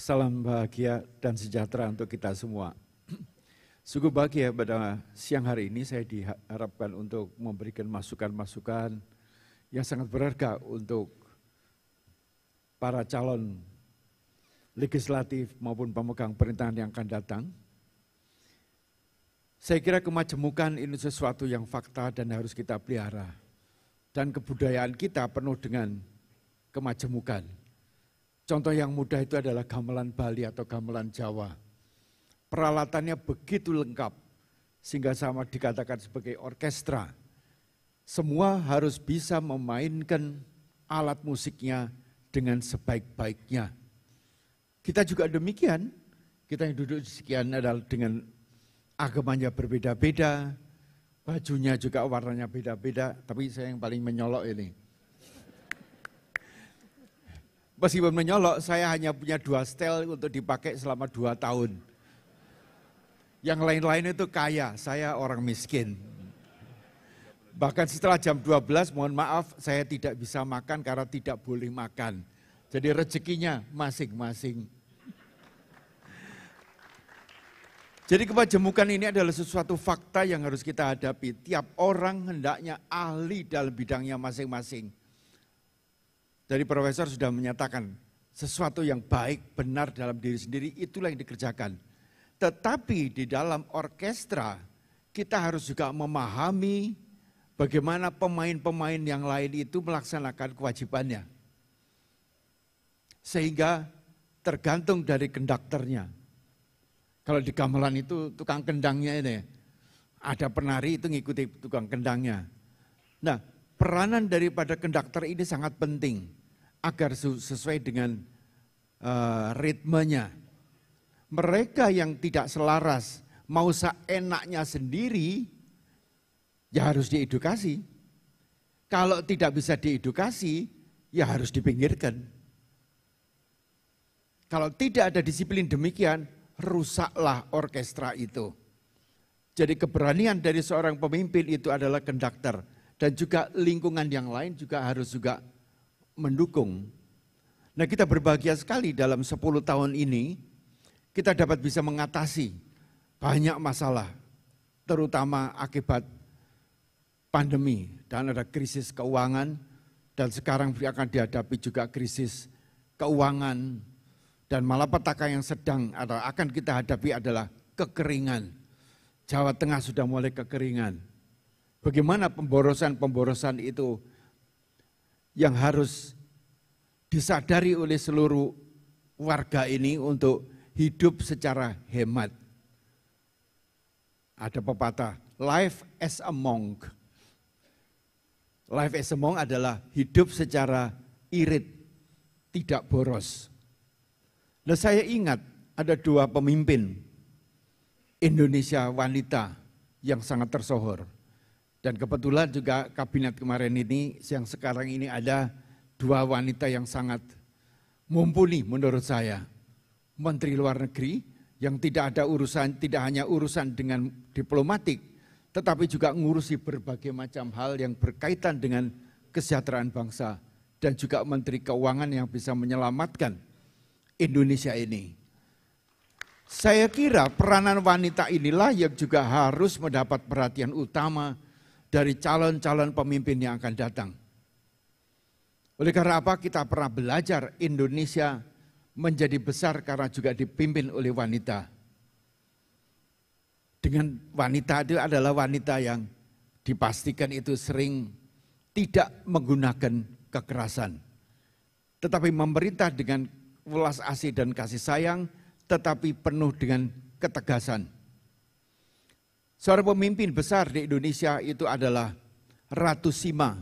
Salam bahagia dan sejahtera untuk kita semua. Sungguh bahagia pada siang hari ini saya diharapkan untuk memberikan masukan-masukan yang sangat berharga untuk para calon legislatif maupun pemegang pemerintahan yang akan datang. Saya kira kemajemukan ini sesuatu yang fakta dan harus kita pelihara. Dan kebudayaan kita penuh dengan kemajemukan. Contoh yang mudah itu adalah gamelan Bali atau gamelan Jawa. Peralatannya begitu lengkap sehingga sama dikatakan sebagai orkestra. Semua harus bisa memainkan alat musiknya dengan sebaik-baiknya. Kita juga demikian, kita yang duduk sekian adalah dengan agamanya berbeda-beda, bajunya juga warnanya beda-beda, tapi saya yang paling menyolok ini. Meskipun menyolok, saya hanya punya 2 setel untuk dipakai selama 2 tahun. Yang lain-lain itu kaya, saya orang miskin. Bahkan setelah jam 12, mohon maaf, saya tidak bisa makan karena tidak boleh makan. Jadi rezekinya masing-masing. Jadi kemajemukan ini adalah sesuatu fakta yang harus kita hadapi. Tiap orang hendaknya ahli dalam bidangnya masing-masing. Dari profesor sudah menyatakan sesuatu yang baik, benar dalam diri sendiri itulah yang dikerjakan. Tetapi di dalam orkestra kita harus juga memahami bagaimana pemain-pemain yang lain itu melaksanakan kewajibannya. Sehingga tergantung dari konduktornya. Kalau di gamelan itu tukang kendangnya ini, ada penari itu ngikuti tukang kendangnya. Nah, peranan daripada konduktor ini sangat penting agar sesuai dengan ritmenya. Mereka yang tidak selaras mau seenaknya sendiri ya harus diedukasi. Kalau tidak bisa diedukasi ya harus dipinggirkan. Kalau tidak ada disiplin demikian, rusaklah orkestra itu. Jadi keberanian dari seorang pemimpin itu adalah konduktor. Dan juga lingkungan yang lain juga harus juga mendukung. Nah, kita berbahagia sekali dalam 10 tahun ini kita dapat bisa mengatasi banyak masalah, terutama akibat pandemi dan ada krisis keuangan dan sekarang akan dihadapi juga krisis keuangan dan malapetaka yang sedang atau akan kita hadapi adalah kekeringan. Jawa Tengah sudah mulai kekeringan. Bagaimana pemborosan itu yang harus disadari oleh seluruh warga ini untuk hidup secara hemat. Ada pepatah, life as a monk. Life as a monk adalah hidup secara irit, tidak boros. Nah, saya ingat ada 2 pemimpin Indonesia wanita yang sangat tersohor. Dan kebetulan juga kabinet kemarin ini, yang sekarang ini ada 2 wanita yang sangat mumpuni menurut saya. Menteri Luar Negeri yang tidak ada urusan, tidak hanya urusan dengan diplomatik, tetapi juga ngurusi berbagai macam hal yang berkaitan dengan kesejahteraan bangsa. Dan juga Menteri Keuangan yang bisa menyelamatkan Indonesia ini. Saya kira peranan wanita inilah yang juga harus mendapat perhatian utama dari calon-calon pemimpin yang akan datang. Oleh karena apa kita pernah belajar Indonesia menjadi besar karena juga dipimpin oleh wanita. Dengan wanita itu adalah wanita yang dipastikan itu sering tidak menggunakan kekerasan. Tetapi memerintah dengan welas asih dan kasih sayang tetapi penuh dengan ketegasan. Seorang pemimpin besar di Indonesia itu adalah Ratu Sima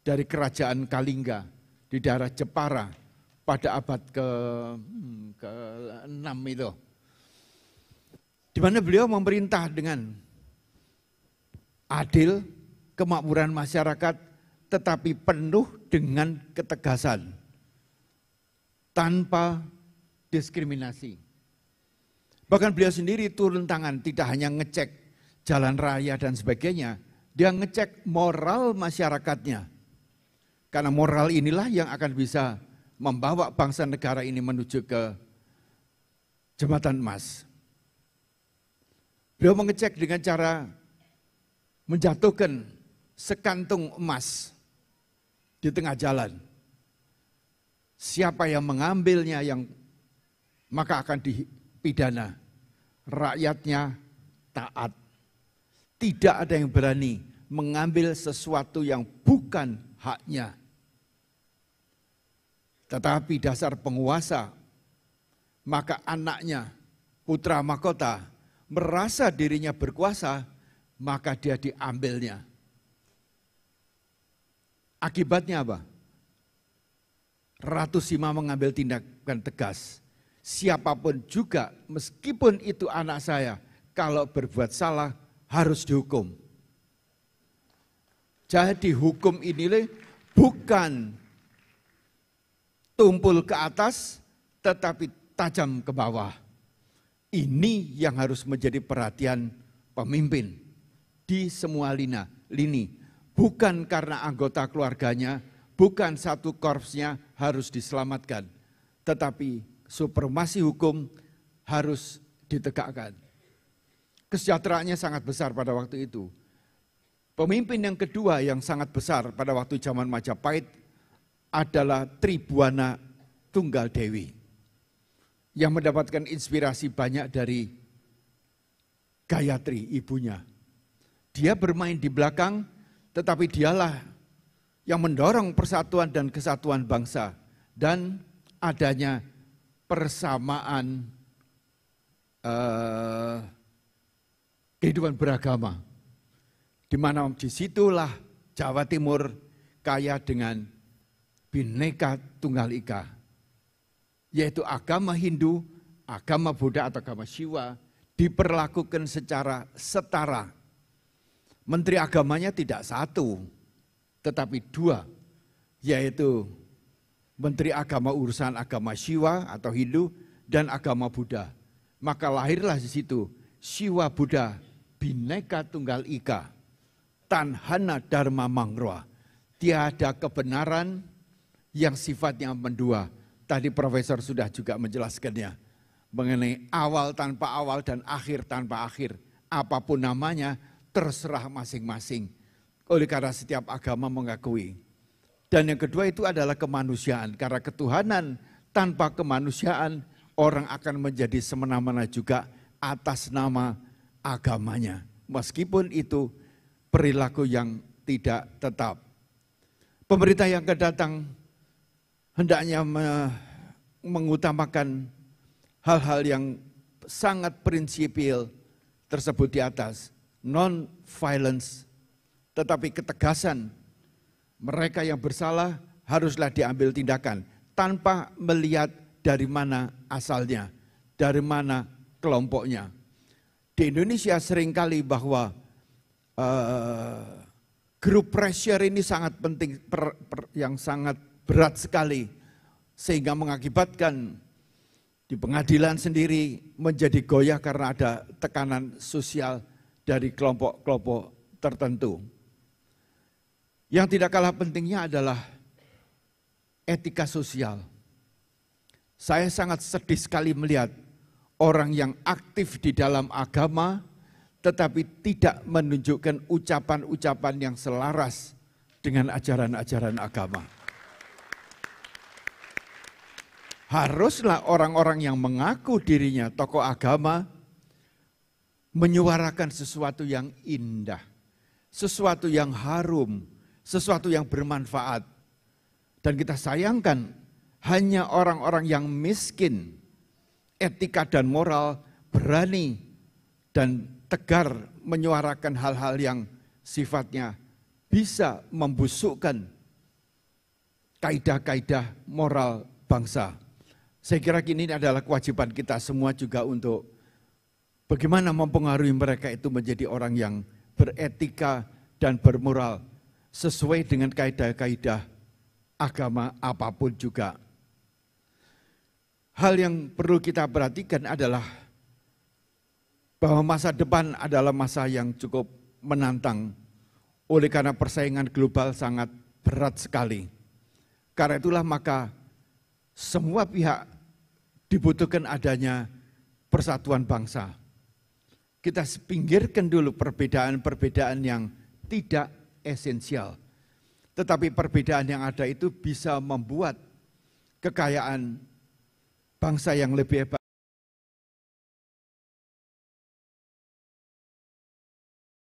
dari Kerajaan Kalingga di daerah Jepara pada abad ke-6 itu. Di mana beliau memerintah dengan adil, kemakmuran masyarakat, tetapi penuh dengan ketegasan, tanpa diskriminasi. Bahkan beliau sendiri turun tangan, tidak hanya ngecek jalan raya dan sebagainya, dia ngecek moral masyarakatnya. Karena moral inilah yang akan bisa membawa bangsa negara ini menuju ke jembatan emas. Beliau mengecek dengan cara menjatuhkan sekantung emas di tengah jalan. Siapa yang mengambilnya maka akan dipidana. Rakyatnya taat. Tidak ada yang berani mengambil sesuatu yang bukan haknya. Tetapi dasar penguasa, maka anaknya, putra mahkota, merasa dirinya berkuasa, maka dia diambilnya. Akibatnya apa? Ratu Sima mengambil tindakan tegas. Siapapun juga, meskipun itu anak saya, kalau berbuat salah harus dihukum. Jadi hukum ini bukan tumpul ke atas, tetapi tajam ke bawah. Ini yang harus menjadi perhatian pemimpin di semua lini. Bukan karena anggota keluarganya, bukan satu korpsnya harus diselamatkan, tetapi supremasi hukum harus ditegakkan. Kesejahteraannya sangat besar pada waktu itu. Pemimpin yang kedua yang sangat besar pada waktu zaman Majapahit adalah Tribuana Tunggaldewi, yang mendapatkan inspirasi banyak dari Gayatri, ibunya. Dia bermain di belakang, tetapi dialah yang mendorong persatuan dan kesatuan bangsa dan adanya persamaan kehidupan beragama, di mana disitulah Jawa Timur kaya dengan Bhinneka Tunggal Ika, yaitu agama Hindu, agama Buddha atau agama Siwa diperlakukan secara setara. Menteri agamanya tidak satu, tetapi dua, yaitu Menteri Agama urusan agama Siwa atau Hindu dan agama Buddha. Maka lahirlah di situ Siwa Buddha Bhinneka Tunggal Ika, Tanhana Dharma Mangroa. Tiada kebenaran yang sifatnya mendua. Tadi Profesor sudah juga menjelaskannya mengenai awal tanpa awal dan akhir tanpa akhir. Apapun namanya terserah masing-masing. Oleh karena setiap agama mengakui. Dan yang kedua itu adalah kemanusiaan. Karena ketuhanan tanpa kemanusiaan orang akan menjadi semena-mena juga atas nama agamanya. Meskipun itu perilaku yang tidak tetap. Pemerintah yang akan datang hendaknya mengutamakan hal-hal yang sangat prinsipil tersebut di atas. Non-violence, tetapi ketegasan mereka yang bersalah haruslah diambil tindakan tanpa melihat dari mana asalnya, dari mana kelompoknya. Di Indonesia seringkali bahwa group pressure ini sangat penting, yang sangat berat sekali, sehingga mengakibatkan di pengadilan sendiri menjadi goyah karena ada tekanan sosial dari kelompok-kelompok tertentu. Yang tidak kalah pentingnya adalah etika sosial. Saya sangat sedih sekali melihat orang yang aktif di dalam agama tetapi tidak menunjukkan ucapan-ucapan yang selaras dengan ajaran-ajaran agama. Haruslah orang-orang yang mengaku dirinya tokoh agama menyuarakan sesuatu yang indah, sesuatu yang harum, sesuatu yang bermanfaat. Dan kita sayangkan hanya orang-orang yang miskin etika dan moral berani dan tegar menyuarakan hal-hal yang sifatnya bisa membusukkan kaidah-kaidah moral bangsa. Saya kira ini adalah kewajiban kita semua juga untuk bagaimana mempengaruhi mereka itu menjadi orang yang beretika dan bermoral sesuai dengan kaidah-kaidah agama apapun juga. Hal yang perlu kita perhatikan adalah bahwa masa depan adalah masa yang cukup menantang oleh karena persaingan global sangat berat sekali. Karena itulah maka semua pihak dibutuhkan adanya persatuan bangsa. Kita pinggirkan dulu perbedaan-perbedaan yang tidak esensial. Tetapi perbedaan yang ada itu bisa membuat kekayaan bangsa yang lebih hebat.